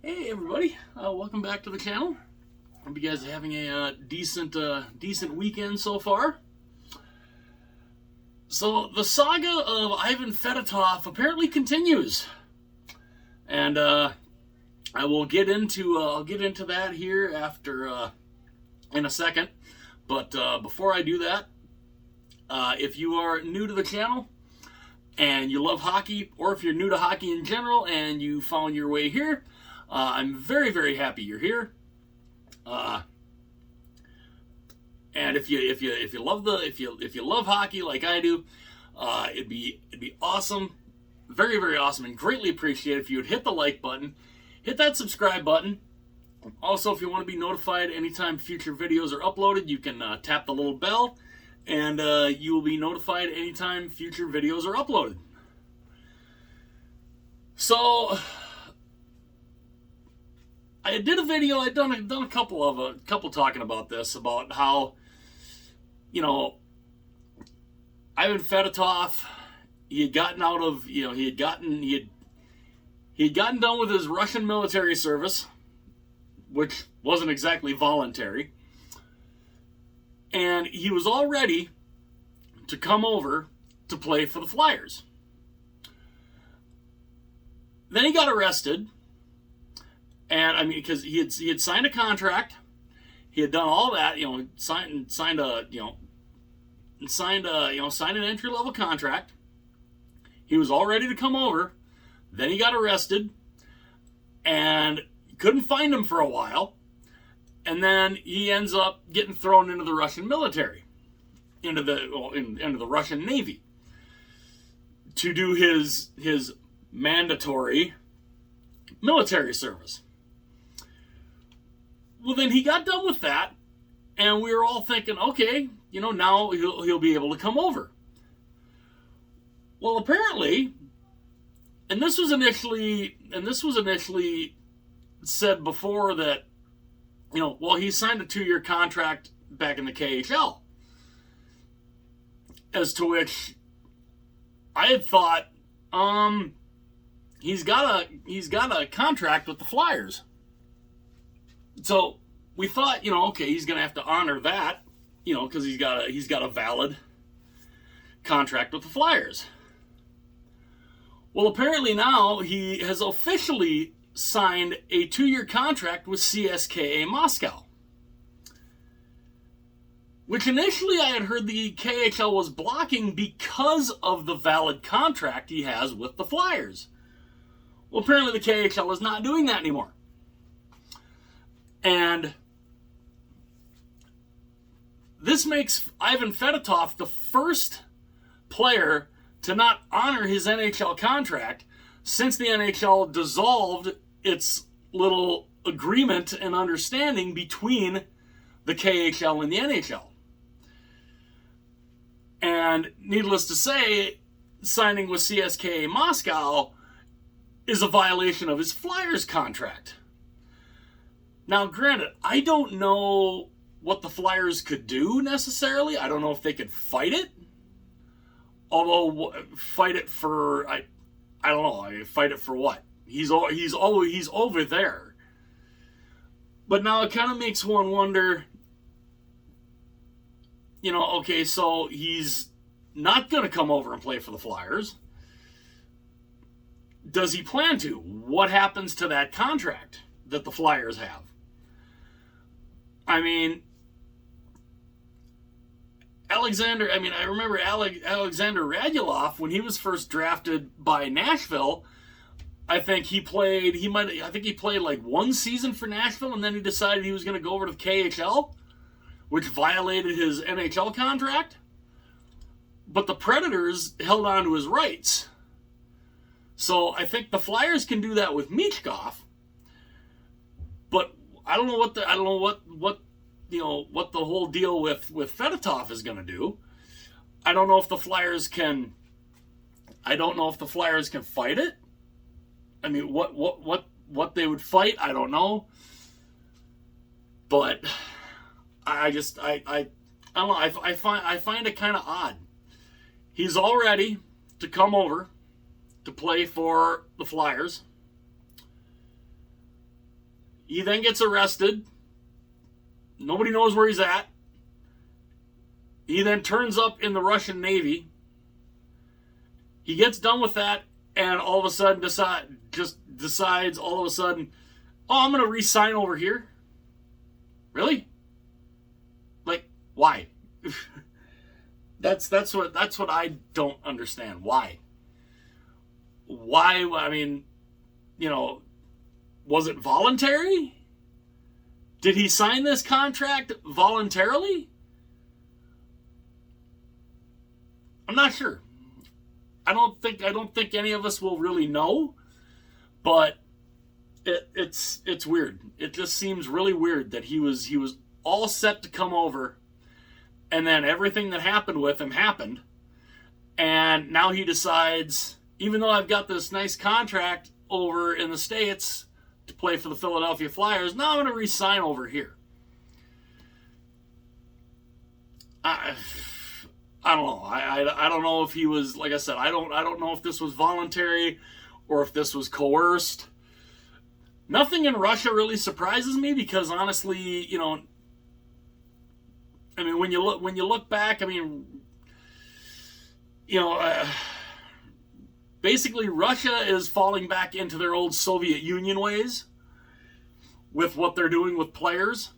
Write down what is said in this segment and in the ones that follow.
Hey everybody, welcome back to the channel. Hope you guys are having a decent weekend so far. So the saga of Ivan Fedotov apparently continues, and I will get into I'll get into that here after in a second. But before I do that, if you are new to the channel and you love hockey, or if you're new to hockey in general and you found your way here, I'm very, very happy you're here. And if you love hockey like I do, it'd be awesome, very, very awesome, and greatly appreciate if you would hit the like button, hit that subscribe button. Also, if you want to be notified anytime future videos are uploaded, you can tap the little bell, and you will be notified anytime future videos are uploaded. So I did a video. I'd done a couple talking about this, about how, Ivan Fedotov, he had gotten done with his Russian military service, which wasn't exactly voluntary, and he was all ready to come over to play for the Flyers. Then he got arrested. And I mean, because he had signed a contract, he had done all that, signed an entry level contract. He was all ready to come over. Then he got arrested, and couldn't find him for a while. And then he ends up getting thrown into the Russian military, into the Russian Navy, to do his mandatory military service. Well, then he got done with that, and we were all thinking, okay, now he'll be able to come over. Well, apparently, and this was initially said before that, well, he signed a 2-year contract back in the KHL. As to which I had thought, he's got a contract with the Flyers. So we thought, okay, he's going to have to honor that, because he's got a valid contract with the Flyers. Well, apparently now he has officially signed a 2-year contract with CSKA Moscow, which initially I had heard the KHL was blocking because of the valid contract he has with the Flyers. Well, apparently the KHL is not doing that anymore. And this makes Ivan Fedotov the first player to not honor his NHL contract since the NHL dissolved its little agreement and understanding between the KHL and the NHL. And needless to say, signing with CSKA Moscow is a violation of his Flyers contract. Now, granted, I don't know what the Flyers could do necessarily. I don't know if they could fight it. Although, fight it for, I don't know. I mean, fight it for what? He's over there. But now it kind of makes one wonder, okay, so he's not going to come over and play for the Flyers. Does he plan to? What happens to that contract that the Flyers have? I mean, I remember Alexander Radulov, when he was first drafted by Nashville, I think he played like 1 season for Nashville, and then he decided he was going to go over to the KHL, which violated his NHL contract. But the Predators held on to his rights. So I think the Flyers can do that with Michkov. But I don't know what the whole deal with Fedotov is going to do. I don't know if the Flyers can fight it. I mean, what they would fight, I don't know. But I don't know. I find it kind of odd. He's all ready to come over to play for the Flyers. He then gets arrested. Nobody knows where he's at. He then turns up in the Russian Navy. He gets done with that, and all of a sudden decides all of a sudden, oh, I'm going to re-sign over here. Really? Like, why? That's what I don't understand. Why? Why? I mean, was it voluntary? Did he sign this contract voluntarily? I'm not sure. I don't think any of us will really know, but it's weird. It just seems really weird that he was all set to come over, and then everything that happened with him happened, and now he decides, even though I've got this nice contract over in the States to play for the Philadelphia Flyers, now I'm going to re-sign over here. I don't know. I don't know if he was, like I said, I don't know if this was voluntary or if this was coerced. Nothing in Russia really surprises me because honestly, I mean, when you look back, I mean, basically Russia is falling back into their old Soviet Union ways with what they're doing with players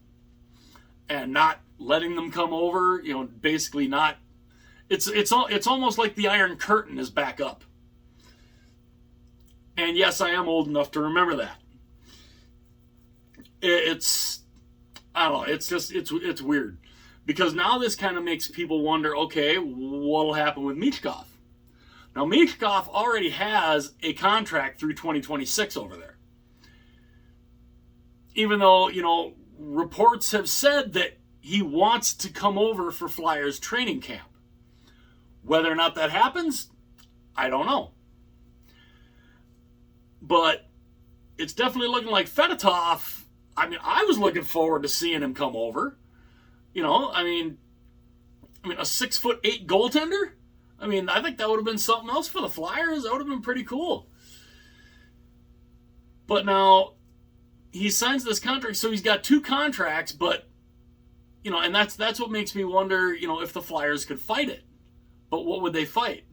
and not letting them come over, basically not. It's almost like the Iron Curtain is back up. And yes, I am old enough to remember that. I don't know, it's weird. Because now this kind of makes people wonder, okay, what'll happen with Michkov? Now, Michkov already has a contract through 2026 over there. Even though, reports have said that he wants to come over for Flyers training camp. Whether or not that happens, I don't know. But it's definitely looking like Fedotov. I mean, I was looking forward to seeing him come over. I mean, a 6'8" goaltender. I mean, I think that would have been something else for the Flyers. That would have been pretty cool. But now he signs this contract, so he's got two contracts. But and that's what makes me wonder. If the Flyers could fight it. But what would they fight?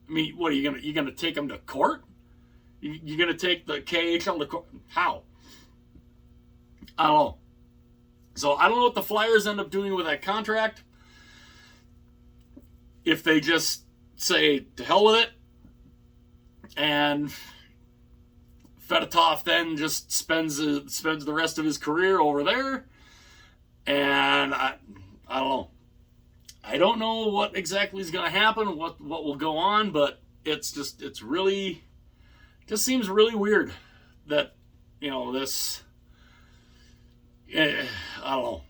I mean, what are you gonna take them to court? You're gonna take the KHL to court? How? I don't know. So I don't know what the Flyers end up doing with that contract. If they just say to hell with it, and Fedotov then just spends the rest of his career over there, and I don't know. I don't know what exactly is going to happen, what will go on, but it just seems really weird that, this, I don't know.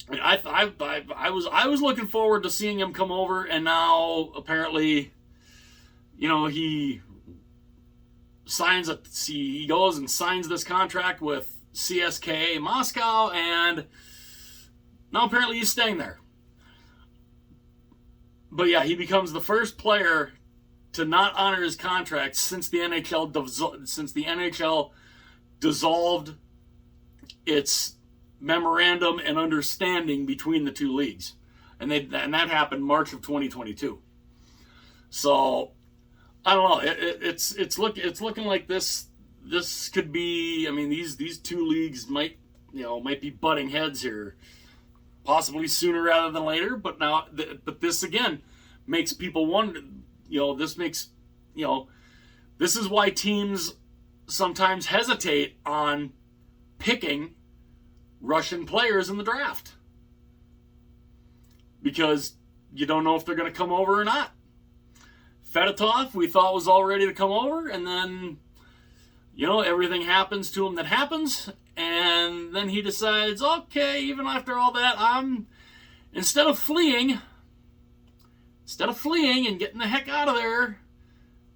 I mean, I was looking forward to seeing him come over, and now apparently, he goes and signs this contract with CSKA Moscow, and now apparently he's staying there. But yeah, he becomes the first player to not honor his contract since the NHL dissolved its memorandum and understanding between the two leagues, and that happened March of 2022. So I don't know. It's looking like this could be. I mean, these two leagues might be butting heads here. Possibly sooner rather than later, but this again makes people wonder. This is why teams sometimes hesitate on picking Russian players in the draft, because you don't know if they're going to come over or not. Fedotov, we thought was all ready to come over, and then everything happens to him that happens. And then he decides, okay, even after all that, instead of fleeing and getting the heck out of there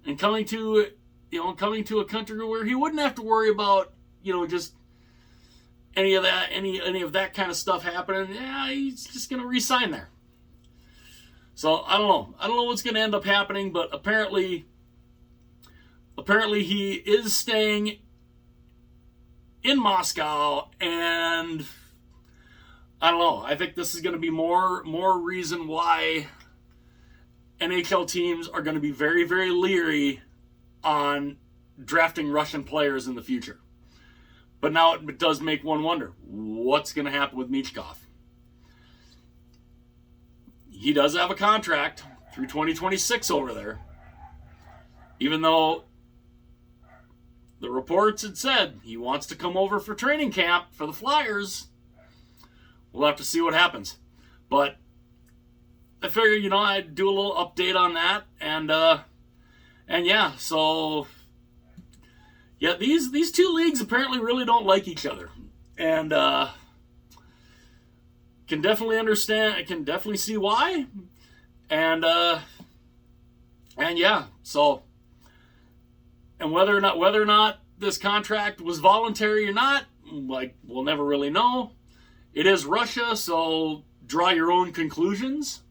and coming to a country where he wouldn't have to worry about, just any of that kind of stuff happening, he's just going to re-sign there. So I don't know what's going to end up happening, but apparently he is staying in Moscow, and I don't know. I think this is going to be more reason why NHL teams are going to be very, very leery on drafting Russian players in the future. But now it does make one wonder, what's going to happen with Michkov? He does have a contract through 2026 over there. Even though the reports had said he wants to come over for training camp for the Flyers. We'll have to see what happens. But I figured, I'd do a little update on that. And yeah, so yeah, these two leagues apparently really don't like each other. And can definitely understand, I can definitely see why. And yeah, so, and whether or not this contract was voluntary or not, like, we'll never really know. It is Russia, so draw your own conclusions.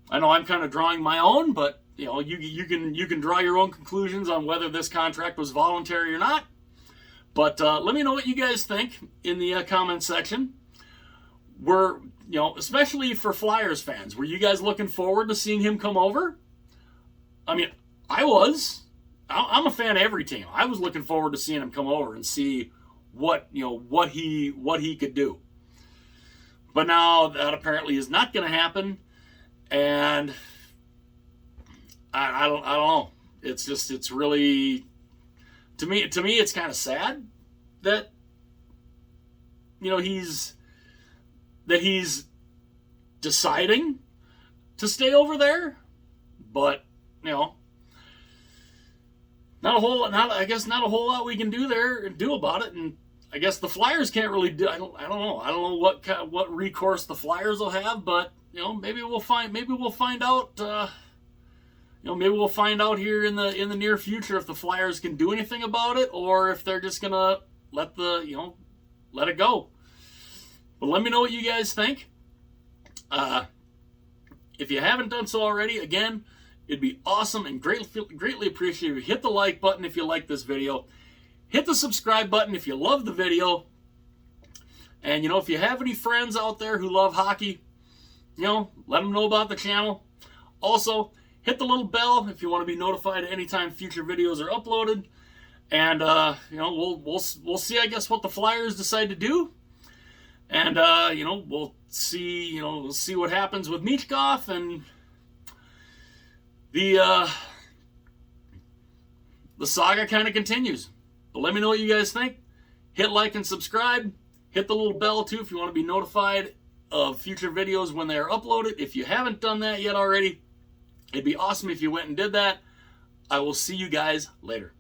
I know I'm kind of drawing my own, but you can draw your own conclusions on whether this contract was voluntary or not. But let me know what you guys think in the comment section. Especially for Flyers fans, were you guys looking forward to seeing him come over? I mean, I was. I'm a fan of every team. I was looking forward to seeing him come over and see what he could do. But now that apparently is not going to happen, and I don't know. It's really, to me it's kind of sad that he's deciding to stay over there, but not a whole lot we can do about it, and I guess the Flyers can't really do. I don't know what recourse the Flyers will have, but maybe we'll find out. Maybe we'll find out here in the near future if the Flyers can do anything about it, or if they're just gonna let it go. But let me know what you guys think. If you haven't done so already, again, it'd be awesome and greatly appreciated if you hit the like button if you like this video. Hit the subscribe button if you love the video. And, if you have any friends out there who love hockey, let them know about the channel. Also, hit the little bell if you want to be notified anytime future videos are uploaded. And, we'll see, I guess, what the Flyers decide to do. And, we'll see what happens with Michkov, and the saga kind of continues. But let me know what you guys think. Hit like and subscribe. Hit the little bell too if you want to be notified of future videos when they are uploaded. If you haven't done that yet already, it'd be awesome if you went and did that. I will see you guys later.